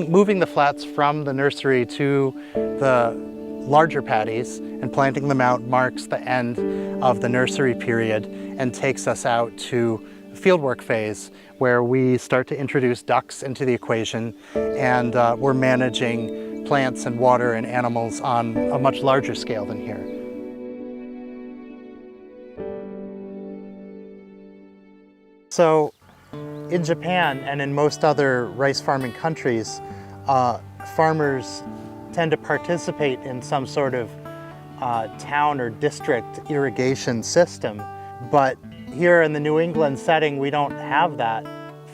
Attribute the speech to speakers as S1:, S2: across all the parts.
S1: Moving the flats from the nursery to the larger paddies and planting them out marks the end of the nursery period and takes us out to fieldwork phase, where we start to introduce ducks into the equation, and we're managing plants and water and animals on a much larger scale than here. So in Japan and in most other rice farming countries, farmers tend to participate in some sort of town or district irrigation system. But here in the New England setting, we don't have that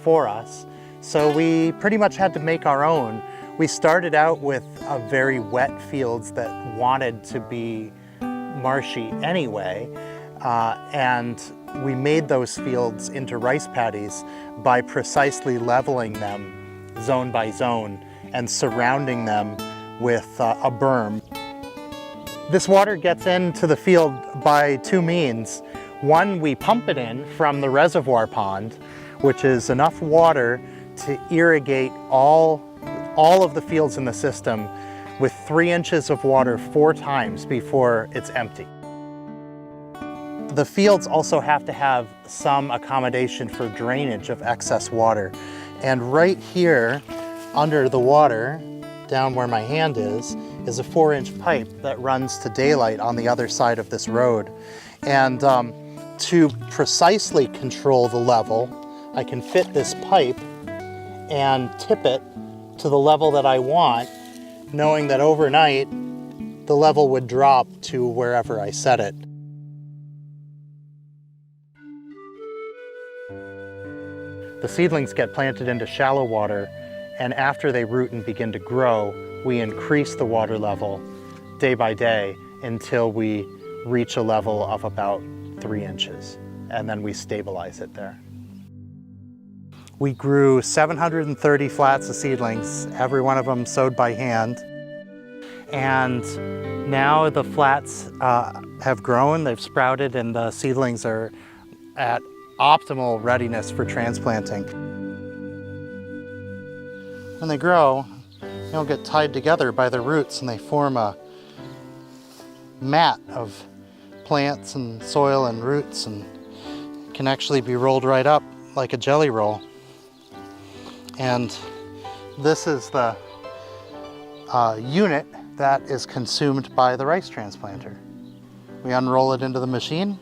S1: for us. So we pretty much had to make our own. We started out with very wet fields that wanted to be marshy anyway. And we made those fields into rice paddies by precisely leveling them zone by zone and surrounding them with a berm. This water gets into the field by two means. One, we pump it in from the reservoir pond, which is enough water to irrigate all of the fields in the system with 3 inches of water 4 times before it's empty. The fields also have to have some accommodation for drainage of excess water. And right here, under the water, down where my hand is a 4-inch pipe that runs to daylight on the other side of this road. And to precisely control the level, I can fit this pipe and tip it to the level that I want, knowing that overnight the level would drop to wherever I set it. The seedlings get planted into shallow water, and after they root and begin to grow, we increase the water level day by day until we reach a level of about 3 inches, and then we stabilize it there. We grew 730 flats of seedlings, every one of them sowed by hand. And now the flats have grown, they've sprouted, and the seedlings are at optimal readiness for transplanting. When they grow, they'll get tied together by the roots and they form a mat of plants and soil and roots, and can actually be rolled right up like a jelly roll. And this is the unit that is consumed by the rice transplanter. We unroll it into the machine,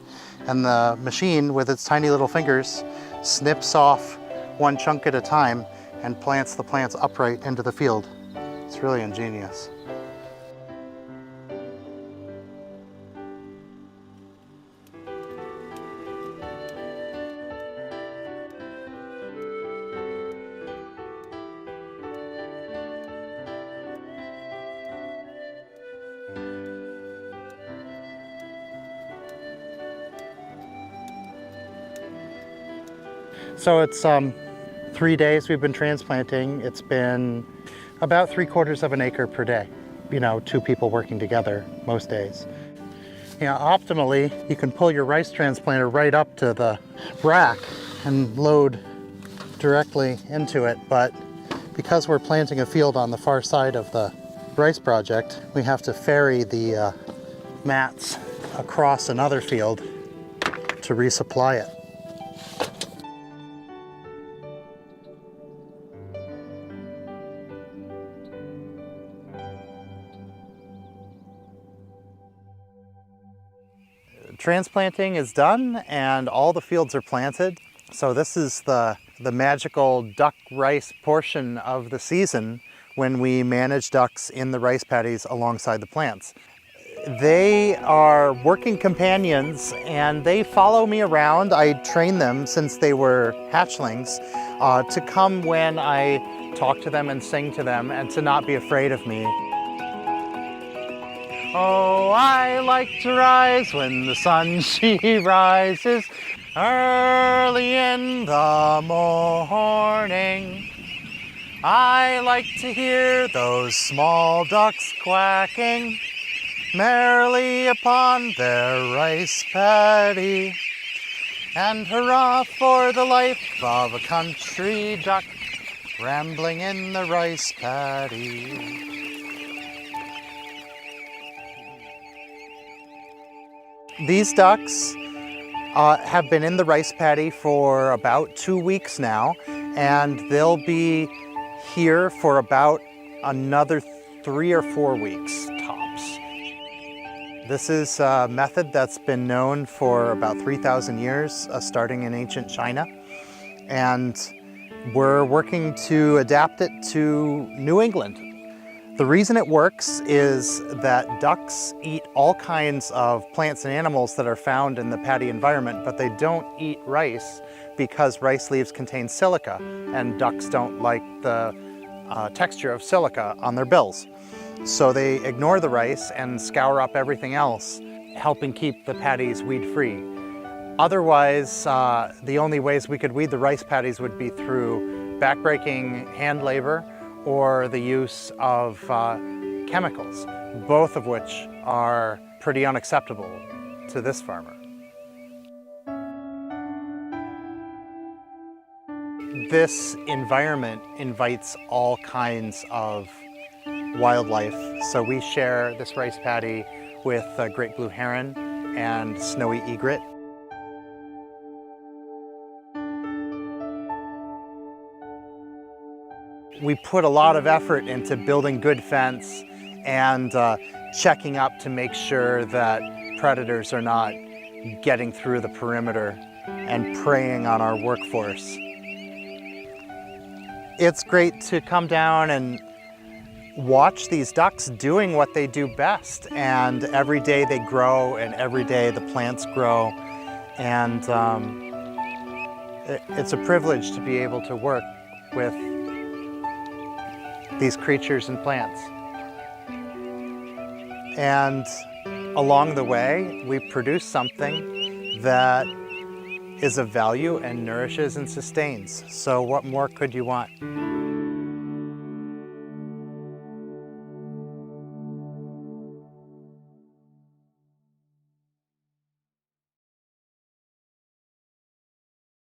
S1: and the machine, with its tiny little fingers, snips off one chunk at a time and plants the plants upright into the field. It's really ingenious. So it's 3 days we've been transplanting. It's been about 3/4 of an acre per day. 2 people working together most days. Optimally, you can pull your rice transplanter right up to the rack and load directly into it. But because we're planting a field on the far side of the rice project, we have to ferry the mats across another field to resupply it. Transplanting is done and all the fields are planted. So this is the magical duck rice portion of the season when we manage ducks in the rice paddies alongside the plants. They are working companions and they follow me around. I train them since they were hatchlings to come when I talk to them and sing to them, and to not be afraid of me. Oh, I like to rise when the sun she rises early in the morning. I like to hear those small ducks quacking merrily upon their rice paddy. And hurrah for the life of a country duck. rambling in the rice paddy. These ducks have been in the rice paddy for about 2 weeks now, and they'll be here for about another 3 or 4 weeks tops. This is a method that's been known for about 3,000 years, starting in ancient China, and we're working to adapt it to New England. The reason it works is that ducks eat all kinds of plants and animals that are found in the paddy environment, but they don't eat rice because rice leaves contain silica, and ducks don't like the texture of silica on their bills. So they ignore the rice and scour up everything else, helping keep the paddies weed-free. Otherwise, the only ways we could weed the rice paddies would be through backbreaking hand labor or the use of chemicals, both of which are pretty unacceptable to this farmer. This environment invites all kinds of wildlife. So we share this rice paddy with great blue heron and snowy egret. We put a lot of effort into building good fence and checking up to make sure that predators are not getting through the perimeter and preying on our workforce. It's great to come down and watch these ducks doing what they do best, and every day they grow and every day the plants grow, and it's a privilege to be able to work with these creatures and plants. And along the way, we produce something that is of value and nourishes and sustains. So what more could you want?